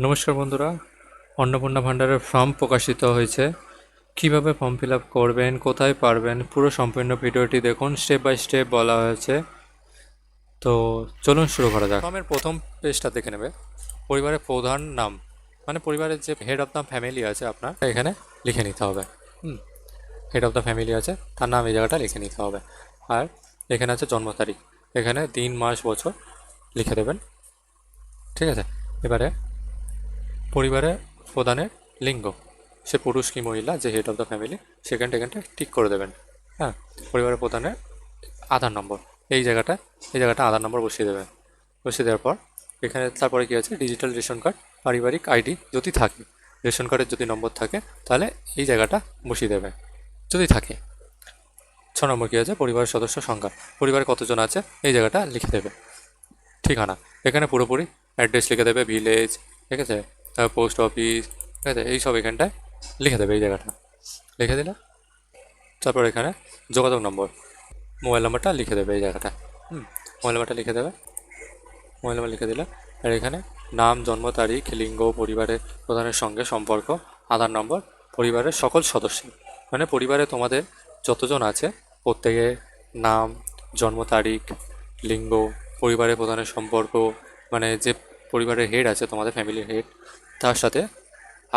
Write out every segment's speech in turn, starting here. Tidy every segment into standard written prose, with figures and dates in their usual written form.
নমস্কার বন্ধুরা, অন্নপূর্ণা ভান্ডারের ফর্ম প্রকাশিত হয়েছে। কিভাবে ফর্ম ফিল আপ করবেন, কোথায় পারবেন, পুরো সম্পূর্ণ ভিডিওটি দেখুন। স্টেপ বাই স্টেপ বলা হয়েছে। তো চলুন শুরু করা যাক। ফর্মের প্রথম পেজটা দেখে নেবে। পরিবারের প্রধান নাম, মানে পরিবারের যে হেড অফ দ্য ফ্যামিলি আছে আপনার এখানে লিখে নিতে হবে। হেড অফ দ্য ফ্যামিলি আছে, তার নাম এই জায়গাটা লিখে নিতে হবে। আর এখানে আছে জন্ম তারিখ, এখানে দিন মাস বছর লিখে দেবেন। ঠিক আছে। এবারে পরিবারের প্রধানের লিঙ্গ, সে পুরুষ কি মহিলা, যে হেড অফ দ্য ফ্যামিলি, এখানটা ঠিক করে দেবেন। হ্যাঁ, পরিবারের প্রধানের আধার নম্বর, এই জায়গাটা আধার নম্বর বসিয়ে দেবেন। বসিয়ে দেওয়ার পর এখানে তারপরে কী আছে, ডিজিটাল রেশন কার্ড, পারিবারিক আইডি যদি থাকে, রেশন কার্ডের যদি নম্বর থাকে তাহলে এই জায়গাটা বসিয়ে দেবে যদি থাকে। 6 নম্বর কী আছে, পরিবারের সদস্য সংখ্যা, পরিবারে কতজন আছে এই জায়গাটা লিখে দেবে। ঠিকানা, এখানে পুরোপুরি অ্যাড্রেস লিখে দেবে, ভিলেজ, ঠিক আছে, তারপর পোস্ট অফিস, ঠিক আছে, এইসব এখানটায় লিখে দেবে। এই জায়গাটা লিখে দিলে তারপর এখানে যোগাযোগ নম্বর, মোবাইল নাম্বারটা লিখে দেবে এই জায়গাটা। মোবাইল নাম্বারটা লিখে দেবে, মোবাইল নাম্বার লিখে দিলে। আর এখানে নাম, জন্ম তারিখ, লিঙ্গ, পরিবারের প্রধানের সঙ্গে সম্পর্ক, আধার নম্বর, পরিবারের সকল সদস্য, মানে পরিবারে তোমাদের যতজন আছে প্রত্যেকের নাম, জন্ম তারিখ, লিঙ্গ, পরিবারের প্রধানের সম্পর্ক, মানে যে পরিবারের হেড আছে তোমাদের ফ্যামিলির হেড, তার সাথে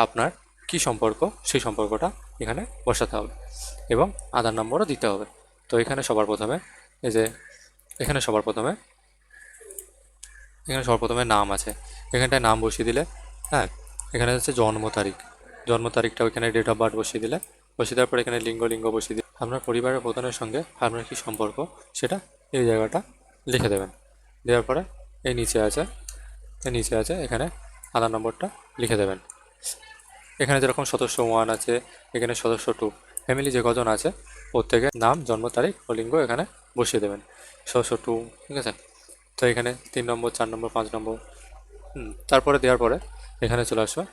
আপনার কি সম্পর্ক সেই সম্পর্কটা এখানে বসাতে হবে এবং আধার নম্বরও দিতে হবে। তো এখানে সবার প্রথমে এই যে এখানে সবার প্রথমে এখানে সর্বপ্রথমে নাম আছে, এখানটায় নাম বসিয়ে দিলে। হ্যাঁ, এখানে হচ্ছে জন্ম তারিখ, জন্ম তারিখটা ওইখানে ডেট অফ বার্থ বসিয়ে দিলে। বসিয়ে দেওয়ার পর এখানে লিঙ্গ বসিয়ে দিলে। আপনার পরিবারের প্রধানের সঙ্গে আপনার কী সম্পর্ক সেটা এই জায়গাটা লিখে দেবেন। দেওয়ার পরে এই নিচে আছে এখানে আধার নম্বরটা লিখে দেবেন। এখানে যেরকম সদস্য 1 আছে, এখানে সদস্য 2, ফ্যামিলি যে কজন আছে প্রত্যেকের নাম, জন্ম তারিখ ও লিঙ্গ এখানে বসিয়ে দেবেন। সদস্য 2, ঠিক আছে। তো এখানে 3 নম্বর, 4 নম্বর, 5 নম্বর। তারপরে দেওয়ার পরে এখানে চলে আসবে।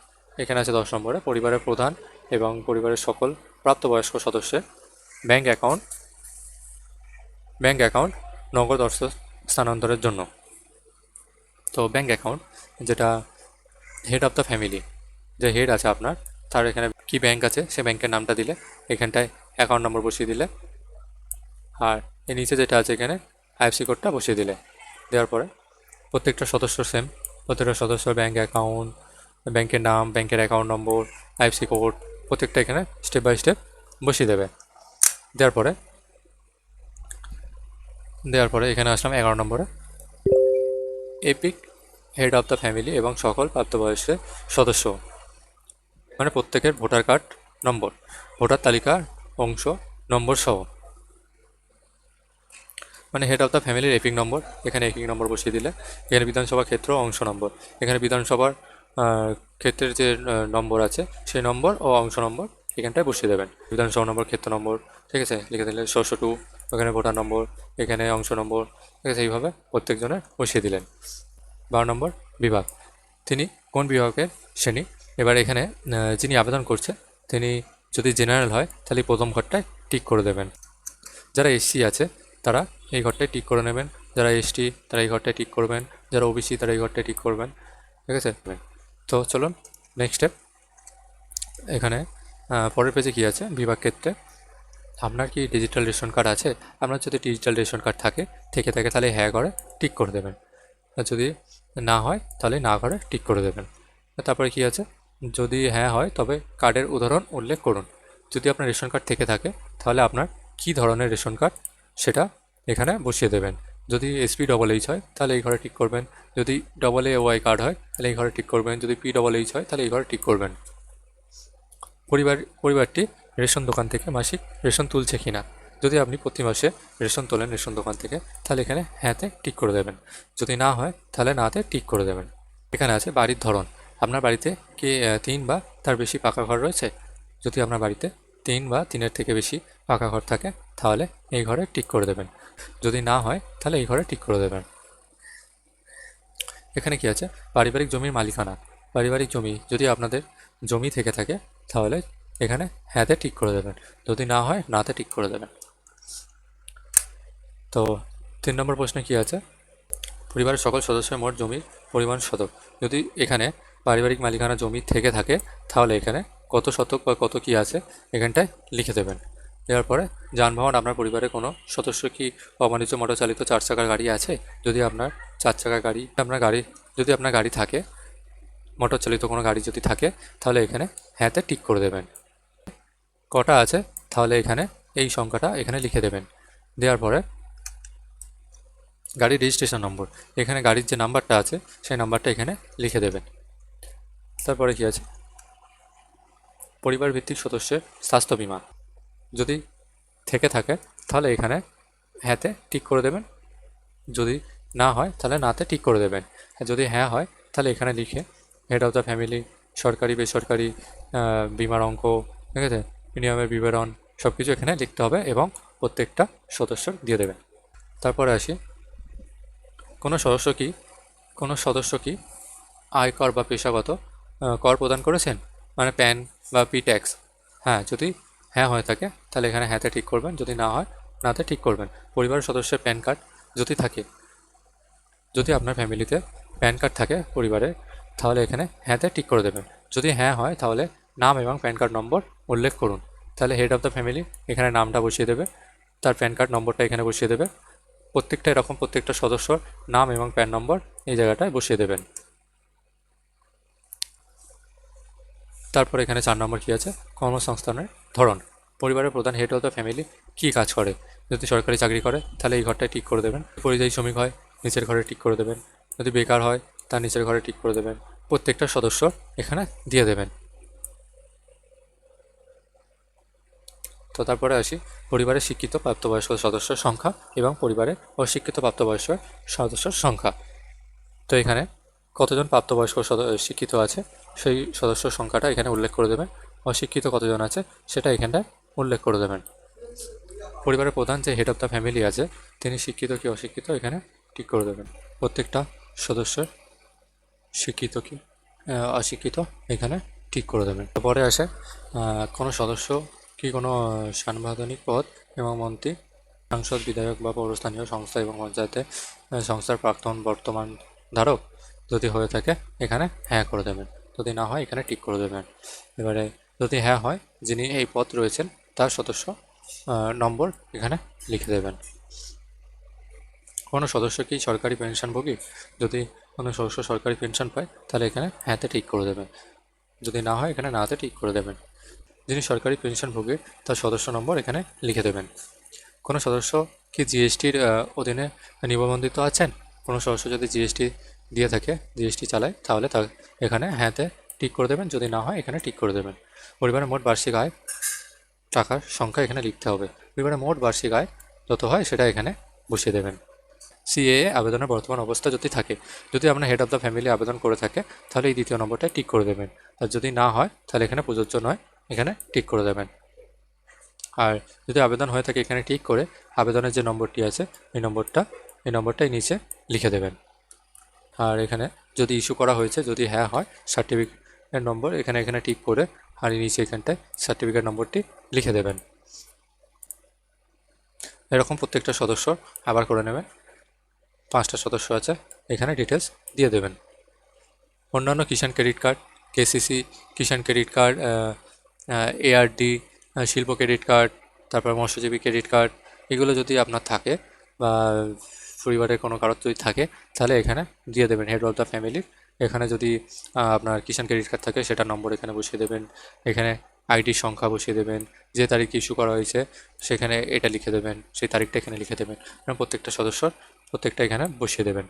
এখানে আছে 10 নম্বরে পরিবারের প্রধান এবং পরিবারের সকল প্রাপ্তবয়স্ক সদস্যের ব্যাংক অ্যাকাউন্ট নগদ অর্থ স্থানান্তরের জন্য। তো ব্যাংক অ্যাকাউন্ট, যেটা হেড অফ দ্য ফ্যামিলি, যে হেড আছে আপনার, তার এখানে কি ব্যাংক আছে সে ব্যাংকের নামটা দিলে, এখানটায় অ্যাকাউন্ট নম্বর বসিয়ে দিলে। আর এর নিচে যেটা আছে এখানে আইএফসি কোডটা বসিয়ে দিলে। দেওয়ার পরে প্রত্যেকটা সদস্য সেম, প্রত্যেকটা সদস্যর ব্যাংক অ্যাকাউন্ট, ব্যাংকের নাম, ব্যাংকের অ্যাকাউন্ট নম্বর, আইএফসি কোড প্রত্যেকটা এখানে স্টেপ বাই স্টেপ বসিয়ে দেবে। দেওয়ার পরে এখানে আসলাম 11 নম্বরে, epic head of the family এবং সকল প্রাপ্তবয়স্ক সদস্য, মানে প্রত্যেকের ভোটার কার্ড নম্বর, ভোটার তালিকার অংশ নম্বর সহ, মানে হেড অফ দ্য ফ্যামিলির এপিক নম্বর, এখানে এপিক নম্বর বসিয়ে দিলে। এখানে বিধানসভা ক্ষেত্র অংশ নম্বর, এখানে বিধানসভার ক্ষেত্রের যে নম্বর আছে সেই নম্বর ও অংশ নম্বর এখানটায় বসিয়ে দেবেন। বিধানসভা নম্বর, ক্ষেত্র নম্বর, ঠিক আছে, লিখে দিলে। সদস্য 2, এখানে ভোটার নম্বর, এখানে অংশ নম্বর, ঠিক আছে, এইভাবে প্রত্যেকজনের বসিয়ে দিলেন। 12 নম্বর বিভাগ, তিনি কোন বিভাগের শ্রেণী। এবার এখানে যিনি আবেদন করছে তিনি যদি জেনারেল হয় তাহলে প্রথম ঘরটায় টিক করে দেবেন। যারা এসসি আছে তারা এই ঘরটায় টিক করে নেবেন, যারা এসটি তারা এই ঘরটায় টিক করবেন, যারা ওবিসি তারা এই ঘরটায় টিক করবেন, ঠিক আছে। তো চলুন নেক্সট স্টেপ। এখানে পরের পেজে কী আছে, বিভাগ ক্ষেত্রে আপনার কি ডিজিটাল রেশন কার্ড আছে। আপনার যদি ডিজিটাল রেশন কার্ড থেকে থাকে তাহলে হ্যাঁ ঘরে টিক করে দেবেন, আর যদি না হয় তাহলে না ঘরে টিক করে দেবেন। তারপরে কি আছে, যদি হ্যাঁ হয় তবে কার্ডের উদাহরণ উল্লেখ করুন। যদি আপনার রেশন কার্ড থেকে থাকে তাহলে আপনার কী ধরনের রেশন কার্ড সেটা এখানে বসিয়ে দেবেন। যদি এসপি ডবল এইচ হয় তাহলে এই ঘরে টিক করবেন, যদি ডবল এ ওয়াই কার্ড হয় তাহলে এই ঘরে টিক করবেন, যদি পি ডবল এইচ হয় তাহলে এই ঘরে টিক করবেন। পরিবারটি রেশন দোকান থেকে মাসিক রেশন তুলছে কিনা, যদি আপনি প্রতি মাসে রেশন তোলেন রেশন দোকান থেকে তাহলে এখানে হ্যাঁতে টিক করে দেবেন, যদি না হয় তাহলে নাতে টিক করে দেবেন। এখানে আছে বাড়ির ধরন, আপনার বাড়িতে কি 3 বা তার বেশি পাকা ঘর রয়েছে। যদি আপনার বাড়িতে 3 বা 3-এর থেকে বেশি পাকা ঘর থাকে তাহলে এই ঘরে টিক করে দেবেন, যদি না হয় তাহলে এই ঘরে টিক করে দেবেন। এখানে কি আছে, পারিবারিক জমির মালিকানা, পারিবারিক জমি যদি আপনাদের জমি থেকে থাকে তাহলে এখানে হ্যাঁতে টিক করে দেবেন, যদি না হয় নাতে টিক করে দেবেন। তো 3 নম্বর প্রশ্নে কি আছে, পরিবারের সকল সদস্যের মোট জমির পরিমাণ শতক, যদি এখানে পারিবারিক মালিকানা জমি থেকে থাকে তাহলে এখানে কত শতক বা কত কি আছে এখানটায় লিখে দেবেন। দেওয়ার পরে যানবাহন, আপনার পরিবারে কোনো সদস্য কি অবাণিজ্য মোটর চালিত 4 চাকার গাড়ি আছে? যদি আপনার 4 চাকার গাড়ি যদি আপনার গাড়ি থাকে, মোটর চালিত কোনো গাড়ি যদি থাকে, তাহলে এখানে হ্যাঁতে টিক করে দেবেন। কটা আছে তাহলে এখানে এই সংখ্যাটা এখানে লিখে দেবেন। দেওয়ার পরে গাড়ির রেজিস্ট্রেশন নম্বর, এখানে গাড়ির যে নাম্বারটা আছে সেই নাম্বারটা এখানে লিখে দেবেন। তারপরে কি আছে, পরিবার ভিত্তিক সদস্যের স্বাস্থ্য বীমা যদি থেকে থাকে তাহলে এখানে হ্যাঁতে টিক করে দেবেন, যদি না হয় তাহলে নাতে টিক করে দেবেন। আর যদি হ্যাঁ হয় তাহলে এখানে লিখে হেড অফ দ্য ফ্যামিলি, সরকারি বেসরকারি বিমার অঙ্ক, ঠিক আছে, প্রিমিয়ামের বিবরণ সব কিছু এখানে লিখতে হবে এবং প্রত্যেকটা সদস্য দিয়ে দেবেন। তারপরে আসি, কোনো সদস্য কি আয়কর বা পেশাগত কর প্রদান করেছেন, মানে প্যান বা পি ট্যাক্স? হ্যাঁ, যদি হ্যাঁ হয়ে থাকে তাহলে এখানে হ্যাঁতে ঠিক করবেন, যদি না হয় নাতে ঠিক করবেন। পরিবারের সদস্যের প্যান কার্ড যদি থাকে, যদি আপনার ফ্যামিলিতে প্যান কার্ড থাকে পরিবারে, তাহলে এখানে হ্যাঁতে টিক করে দেবেন। যদি হ্যাঁ হয় তাহলে নাম এবং প্যান কার্ড নম্বর উল্লেখ করুন। তাহলে হেড অফ দ্য ফ্যামিলি এখানে নামটা বসিয়ে দেবে, তার প্যান কার্ড নম্বরটা এখানে বসিয়ে দেবে। প্রত্যেকটা সদস্যর নাম এবং প্যান নম্বর এই জায়গাটায় বসিয়ে দেবেন। তারপর এখানে 4 নম্বর কী আছে, কর্মসংস্থানের ধরন। পরিবারের প্রধান হেড অফ দ্য ফ্যামিলি কী কাজ করে? যদি সরকারি চাকরি করে তাহলে এই ঘরটায় টিক করে দেবেন। পরিযায়ী শ্রমিক হয় নিচের ঘরে টিক করে দেবেন। যদি বেকার হয় তার নিচের ঘরে টিক করে দেবেন। প্রত্যেকটা সদস্য এখানে দিয়ে দেবেন। তো তারপরে আসি, পরিবারের শিক্ষিত প্রাপ্তবয়স্ক সদস্যের সংখ্যা এবং পরিবারের অশিক্ষিত প্রাপ্তবয়স্ক সদস্যের সংখ্যা। তো এখানে কতজন প্রাপ্তবয়স্ক শিক্ষিত আছে সেই সদস্যর সংখ্যাটা এখানে উল্লেখ করে দেবেন। অশিক্ষিত কতজন আছে সেটা এখানটায় উল্লেখ করে দেবেন। পরিবারের প্রধান যে হেড অফ দ্য ফ্যামিলি আছে তিনি শিক্ষিত কি অশিক্ষিত এখানে ঠিক করে দেবেন। প্রত্যেকটা সদস্যের শিক্ষিত কি অশিক্ষিত এখানে ঠিক করে দেবেন। পরে আসে কোনো সদস্য কি কোনো সাংবিধানিক পদ এবং মন্ত্রী, সাংসদ, বিধায়ক বা পৌরস্থানীয় সংস্থা এবং পঞ্চায়েতে সংস্থার প্রাক্তন বর্তমান ধারক যদি হয়ে থাকে এখানে হ্যাঁ করে দেবেন, যদি না হয় এখানে টিক করে দেবেন। এবারে যদি হ্যাঁ হয়, যিনি এই পদ রয়েছেন তার সদস্য নম্বর এখানে লিখে দেবেন। কোনো সদস্য কি সরকারি পেনশনভোগী? যদি কোনো সদস্য সরকারি পেনশন পায় তাহলে এখানে হ্যাঁতে ঠিক করে দেবেন, যদি না হয় এখানে নাতে ঠিক করে দেবেন। যিনি সরকারি পেনশনভোগী তার সদস্য নম্বর এখানে লিখে দেবেন। কোনো সদস্য কি জিএসটির অধীনে নিবন্ধিত আছেন? কোনো সদস্য যদি জিএসটি দিয়ে থাকে, জিএসটি চালায়, তাহলে তার এখানে হ্যাঁতে টিক করে দেবেন, যদি না হয় এখানে টিক করে দেবেন। পরিবারের মোট বার্ষিক আয় টাকার সংখ্যা এখানে লিখতে হবে। পরিবারের মোট বার্ষিক আয় যত হয় সেটা এখানে বসিয়ে দেবেন। সিএএ আবেদনের বর্তমান অবস্থা যদি থাকে, যদি আপনার হেড অফ দ্য ফ্যামিলি আবেদন করে থাকে তাহলে এই দ্বিতীয় নম্বরটায় টিক করে দেবেন, আর যদি না হয় তাহলে এখানে প্রযোজ্য নয়, এখানে টিক করে দেবেন। আর যদি আবেদন হয়ে থাকে এখানে টিক করে আবেদনের যে নম্বরটি আছে এই নম্বরটাই নিচে লিখে দেবেন। আর এখানে যদি ইস্যু করা হয়েছে, যদি হ্যাঁ হয়, সার্টিফিকেট নম্বর এখানে টিক করে আর নিচে এখানটায় সার্টিফিকেট নম্বরটি লিখে দেবেন। এরকম প্রত্যেকটা সদস্য আবার করে নেবেন। 5টা সদস্য আছে, এখানে ডিটেলস দিয়ে দেবেন। অন্যান্য কিষাণ ক্রেডিট কার্ড, কেসিসি কিষাণ ক্রেডিট কার্ড, এআরডি শিল্প ক্রেডিট কার্ড, তারপর মৎস্যজীবী ক্রেডিট কার্ড, এগুলো যদি আপনার থাকে বা পরিবারের কোনো কারোর যদি থাকে তাহলে এখানে দিয়ে দেবেন হেড অফ দ্য ফ্যামিলির। এখানে যদি আপনার কিষাণ ক্রেডিট কার্ড থাকে সেটার নম্বর এখানে বসিয়ে দেবেন, এখানে আইডির সংখ্যা বসিয়ে দেবেন, যে তারিখ ইস্যু করা হয়েছে সেখানে এটা লিখে দেবেন, সেই তারিখটা এখানে লিখে দেবেন। প্রত্যেকটা সদস্যর প্রত্যেকটা এখানে বসিয়ে দেবেন।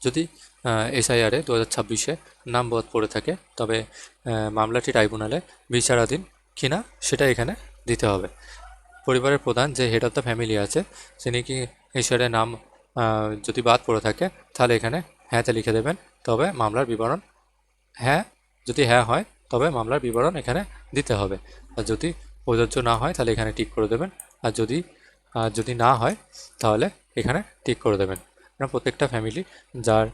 যদি এসআইআরে 2026-এ নাম বাদ পড়ে থাকে তবে মামলাটি ট্রাইব্যুনালে বিচারাধীন কিনা সেটা এখানে দিতে হবে। পরিবারের প্রধান যে হেড অফ দ্য ফ্যামিলি আছে তিনি কি এসআইআরে নাম যদি বাদ পড়ে থাকে তাহলে এখানে হ্যাঁতে লিখে দেবেন, তবে মামলার বিবরণ যদি হ্যাঁ হয় তবে মামলার বিবরণ এখানে দিতে হবে। আর যদি প্রযোজ্য না হয় তাহলে এখানে টিক করে দেবেন, আর যদি না হয় তাহলে এখানে টিক করে দেবেন। প্রত্যেকটা ফ্যামিলি যার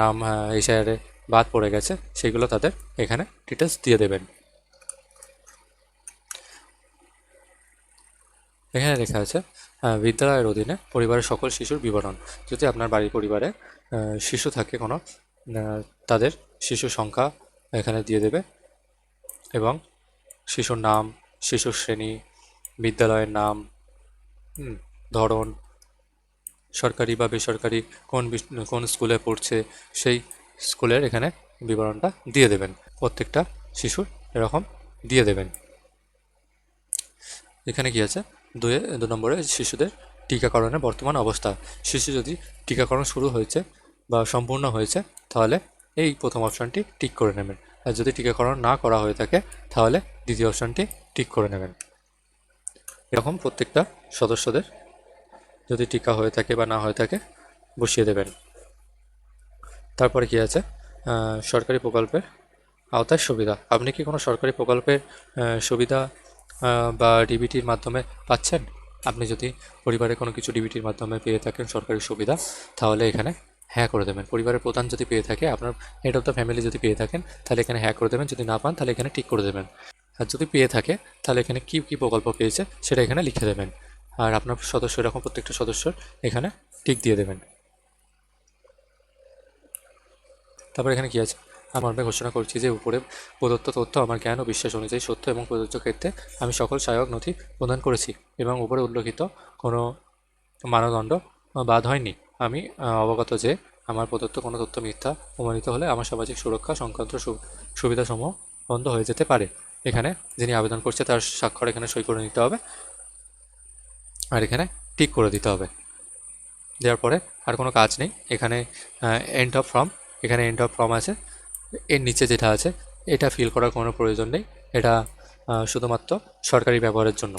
নাম এসআইআরে বাদ পড়ে গেছে সেগুলো তাদের এখানে ডিটেলস দিয়ে দেবেন। এখানে লেখা আছে বিদ্যালয়ের অধীনে পরিবারের সকল শিশুর বিবরণ। যদি আপনার বাড়ির পরিবারে শিশু থাকে কোনো তাদের শিশু সংখ্যা এখানে দিয়ে দেবে এবং শিশুর নাম, শিশুর শ্রেণী, বিদ্যালয়ের নাম, ধরন, সরকারি বা বেসরকারি কোন স্কুলে পড়ছে সেই স্কুলের এখানে বিবরণটা দিয়ে দেবেন। প্রত্যেকটা শিশুর এরকম দিয়ে দেবেন। এখানে কি আছে, 2 নম্বরে শিশুদের টিকাকরণের বর্তমান অবস্থা। শিশু যদি টিকাকরণ শুরু হয়েছে বা সম্পূর্ণ হয়েছে তাহলে এই প্রথম অপশানটি টিক করে নেবেন, আর যদি টিকাকরণ না করা হয়ে থাকে তাহলে দ্বিতীয় অপশানটি টিক করে নেবেন। এরকম প্রত্যেকটা সদস্যদের যদি টিকা হয়ে থাকে বা না হয়ে থাকে বসিয়ে দেবেন। তারপরে কি আছে, সরকারি প্রকল্পের আওতায় সুবিধা। আপনি কি কোনো সরকারি প্রকল্পের সুবিধা বা ডিবিটির মাধ্যমে পাচ্ছেন? আপনি যদি পরিবারে কোনো কিছু ডিবিটির মাধ্যমে পেয়ে থাকেন সরকারি সুবিধা, তাহলে এখানে হ্যাঁ করে দেবেন। পরিবারের প্রধান যদি পেয়ে থাকে, আপনার হেড অফ দ্য ফ্যামিলি যদি পেয়ে থাকেন তাহলে এখানে হ্যাঁ করে দেবেন, যদি না পান তাহলে এখানে টিক করে দেবেন। আর যদি পেয়ে থাকে তাহলে এখানে কী কী প্রকল্প পেয়েছে সেটা এখানে লিখে দেবেন, আর আপনার সদস্য এরকম প্রত্যেকটা সদস্যর এখানে টিক দিয়ে দেবেন। তারপর এখানে কি আছে, আমি ঘোষণা করছি যে উপরে প্রদত্ত তথ্য আমার জ্ঞান ও বিশ্বাস অনুযায়ী সত্য এবং প্রযোজ্য ক্ষেত্রে আমি সকল সহায়ক নথি প্রদান করেছি এবং উপরে উল্লেখিত কোনো মানদণ্ড বাদ হয়নি। আমি অবগত যে আমার প্রদত্ত কোনো তথ্য মিথ্যা প্রমাণিত হলে আমার সামাজিক সুরক্ষা সংক্রান্ত সুবিধাসমূহ বন্ধ হয়ে যেতে পারে। এখানে যিনি আবেদন করছে তার স্বাক্ষর এখানে সই করে নিতে হবে আর এখানে টিক করে দিতে হবে। দেওয়ার পরে আর কোনো কাজ নেই। এখানে এন্ড অফ ফর্ম, এখানে এন্ড অফ ফর্ম আছে, এর নিচে যেটা আছে এটা ফিল করার কোনো প্রয়োজন নেই। এটা শুধুমাত্র সরকারি ব্যবহারের জন্য।